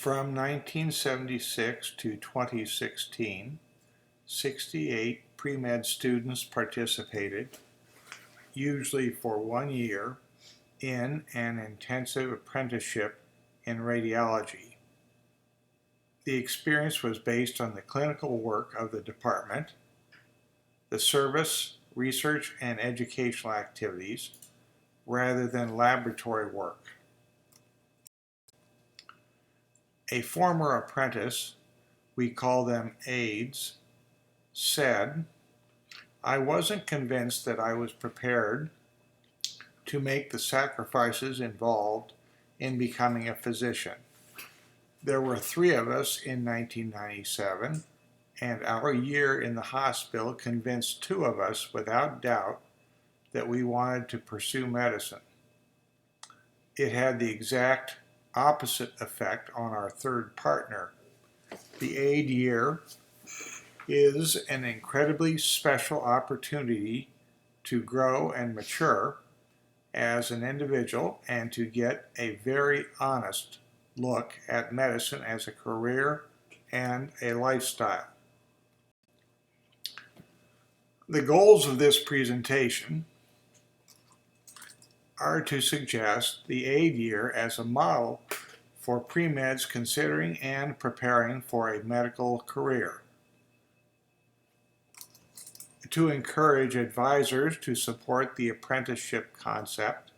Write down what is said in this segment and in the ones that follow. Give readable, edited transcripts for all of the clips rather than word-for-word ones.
From 1976 to 2016, 68 pre-med students participated, usually for 1 year, in an intensive apprenticeship in radiology. The experience was based on the clinical work of the department, the service, research, and educational activities, rather than laboratory work. A former apprentice, we call them aides, said, "I wasn't convinced that I was prepared to make the sacrifices involved in becoming a physician. There were 3 of us in 1997, and our year in the hospital convinced 2 of us without doubt that we wanted to pursue medicine. It had the exact opposite effect on our 3rd partner. The aide year is an incredibly special opportunity to grow and mature as an individual and to get a very honest look at medicine as a career and a lifestyle." The goals of this presentation are to suggest the aide year as a model for pre-meds considering and preparing for a medical career, to encourage advisors to support the apprenticeship concept,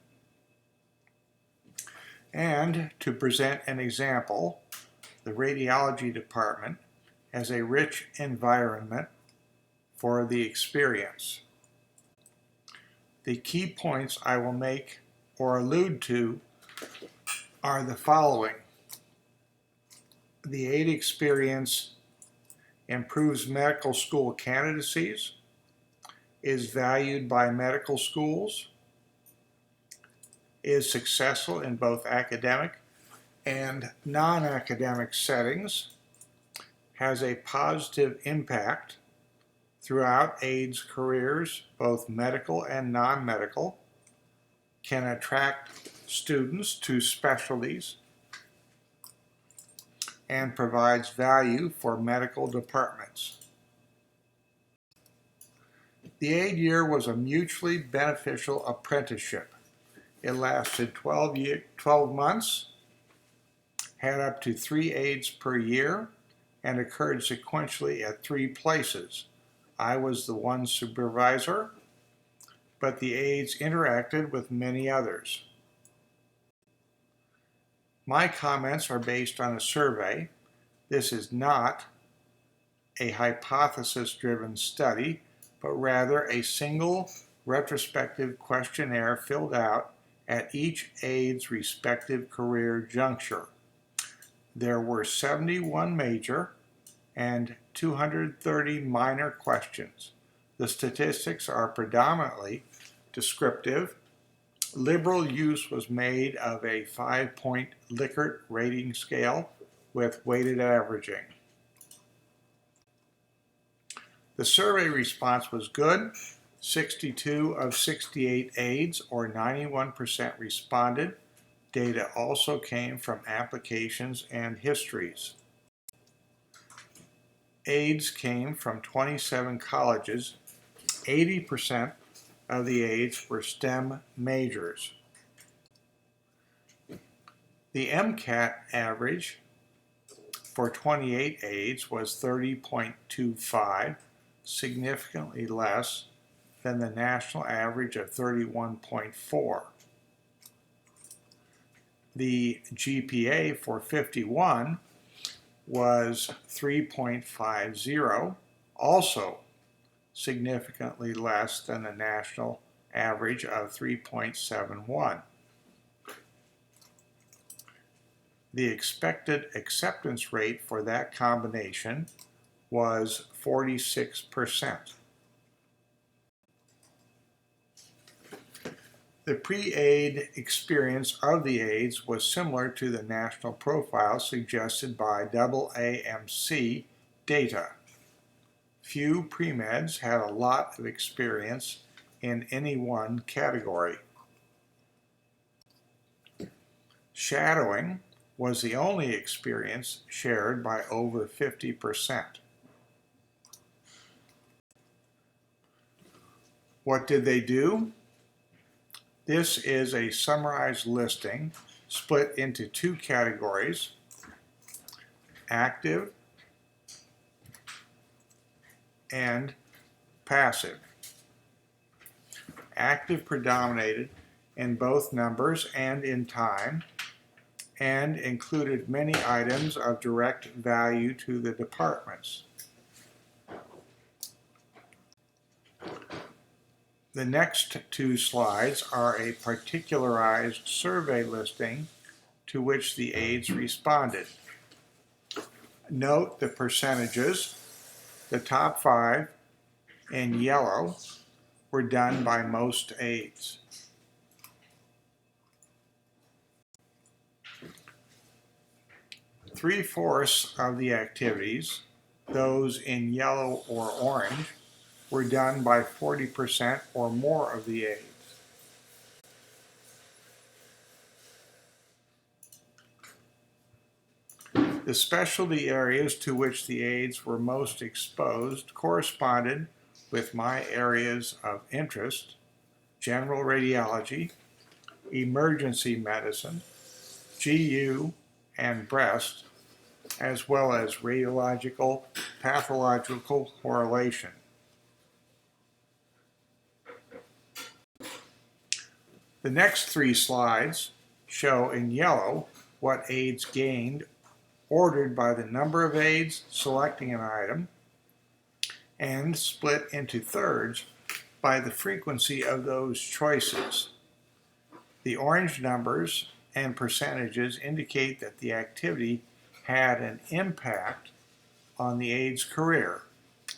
and to present an example, the radiology department, as a rich environment for the experience. The key points I will make or allude to are the following. The aide experience improves medical school candidacies, is valued by medical schools, is successful in both academic and non-academic settings, has a positive impact throughout aides' careers, both medical and non-medical, can attract students to specialties, and provides value for medical departments. The aide year was a mutually beneficial apprenticeship. It lasted 12 months, had up to 3 aides per year, and occurred sequentially at 3 places. I was the one supervisor, but the aides interacted with many others. My comments are based on a survey. This is not a hypothesis-driven study, but rather a single retrospective questionnaire filled out at each aide's respective career juncture. There were 71 major and 230 minor questions. The statistics are predominantly descriptive. Liberal use was made of a 5-point Likert rating scale with weighted averaging. The survey response was good. 62 of 68 aides, or 91%, responded. Data also came from applications and histories. Aides came from 27 colleges. 80% of the aides were STEM majors. The MCAT average for 28 aides was 30.25, significantly less than the national average of 31.4. The GPA for 51 was 3.50, also significantly less than the national average of 3.71. The expected acceptance rate for that combination was 46%. The pre-aide experience of the aides was similar to the national profile suggested by AAMC data. Few pre-meds had a lot of experience in any one category. Shadowing was the only experience shared by over 50%. What did they do? This is a summarized listing split into two categories: active and passive. Active predominated in both numbers and in time, and included many items of direct value to the departments. The next two slides are a particularized survey listing to which the aides responded. Note the percentages. The top 5 in yellow were done by most aides. Three-fourths of the activities, those in yellow or orange, were done by 40% or more of the aides. The specialty areas to which the aides were most exposed corresponded with my areas of interest: general radiology, emergency medicine, GU, and breast, as well as radiological pathological correlation. The next 3 slides show in yellow what aides gained ordered by the number of aides selecting an item, and split into thirds by the frequency of those choices. The orange numbers and percentages indicate that the activity had an impact on the aide's career,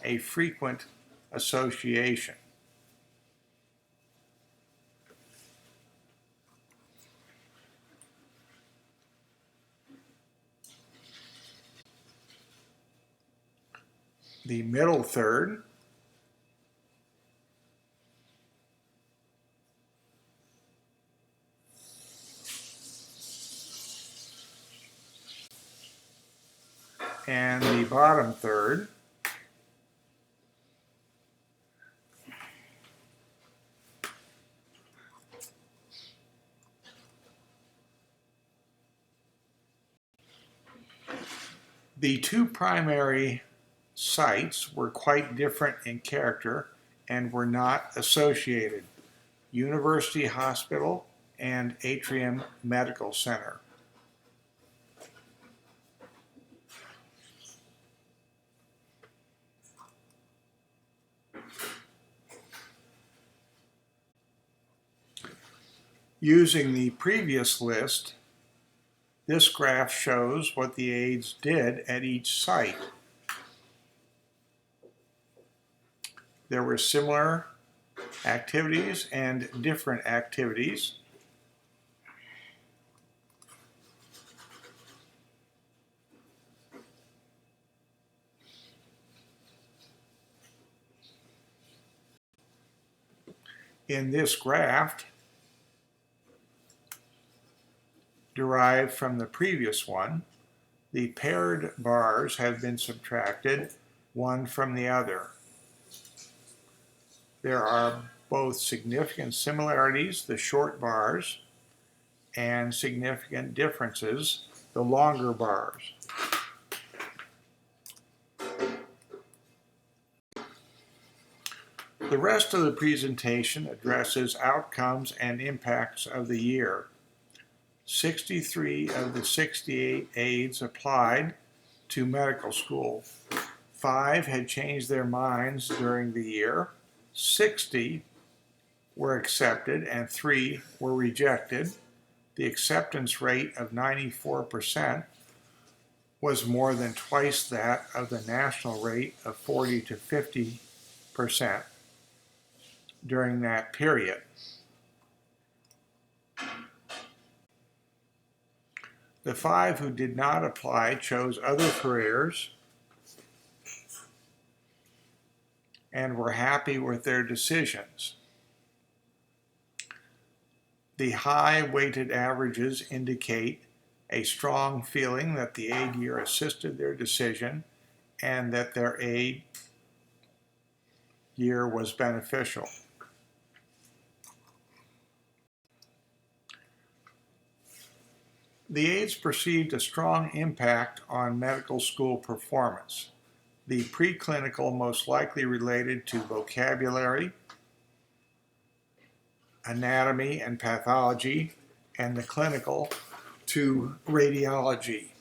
a frequent association. The middle third and the bottom third the two primary sites were quite different in character and were not associated: University Hospital and Atrium Medical Center. Using the previous list, this graph shows what the aides did at each site. There were similar activities and different activities. In this graph, derived from the previous one, the paired bars have been subtracted one from the other. There are both significant similarities, the short bars, and significant differences, the longer bars. The rest of the presentation addresses outcomes and impacts of the year. 63 of the 68 aides applied to medical school. 5 had changed their minds during the year. 60 were accepted and 3 were rejected. The acceptance rate of 94% was more than twice that of the national rate of 40 to 50% during that period. The 5 who did not apply chose other careers and were happy with their decisions. The high weighted averages indicate a strong feeling that the aide year assisted their decision and that their aide year was beneficial. The aides perceived a strong impact on medical school performance. The preclinical most likely related to vocabulary, anatomy and pathology, and the clinical to radiology.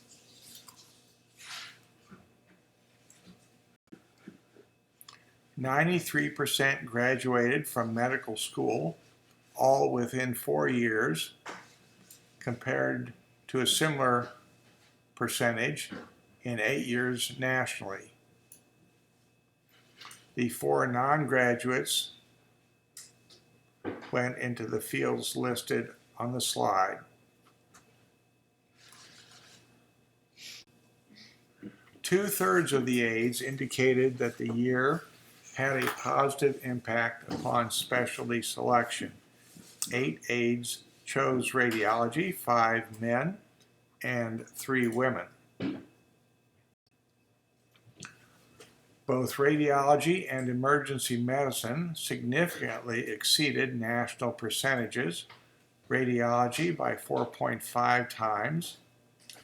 "93% graduated from medical school, all within 4 years, compared to a similar percentage in 8 years nationally. The 4 non-graduates went into the fields listed on the slide. Two-thirds of the aides indicated that the year had a positive impact upon specialty selection. 8 aides chose radiology, 5 men and 3 women. Both radiology and emergency medicine significantly exceeded national percentages, radiology by 4.5 times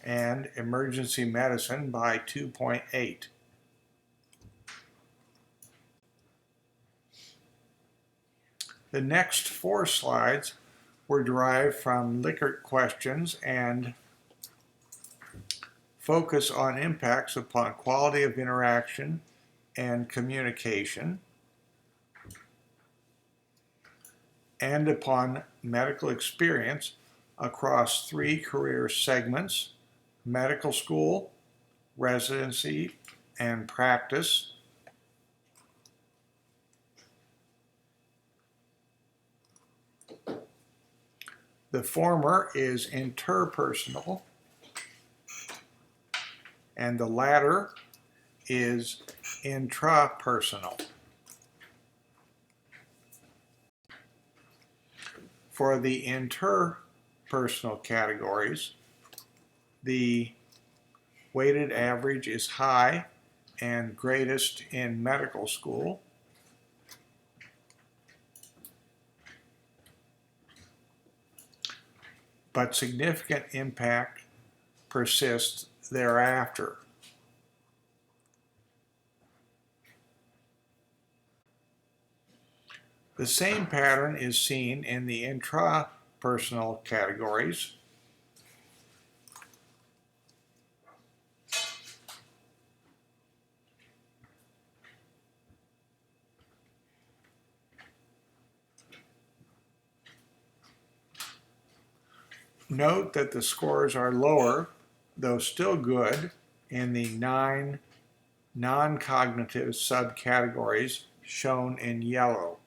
and emergency medicine by 2.8. The next 4 slides were derived from Likert questions and focus on impacts upon quality of interaction and communication, and upon medical experience across 3 career segments: medical school, residency, and practice. The former is interpersonal, and the latter is intrapersonal. For the interpersonal categories, the weighted average is high and greatest in medical school. But significant impact persists thereafter. The same pattern is seen in the intrapersonal categories. Note that the scores are lower, though still good, in the 9 non-cognitive subcategories shown in yellow.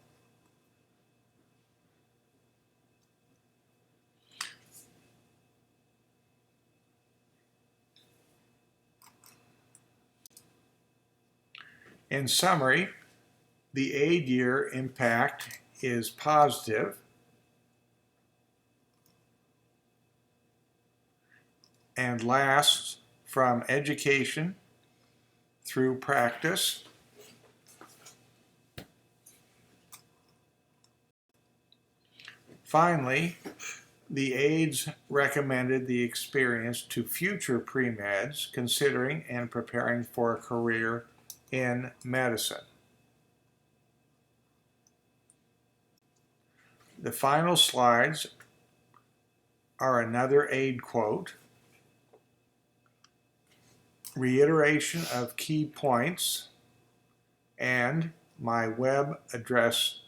In summary, the aide year impact is positive and lasts from education through practice. Finally, the aides recommended the experience to future pre-meds considering and preparing for a career in medicine. The final slides are another aide quote, reiteration of key points, and my web address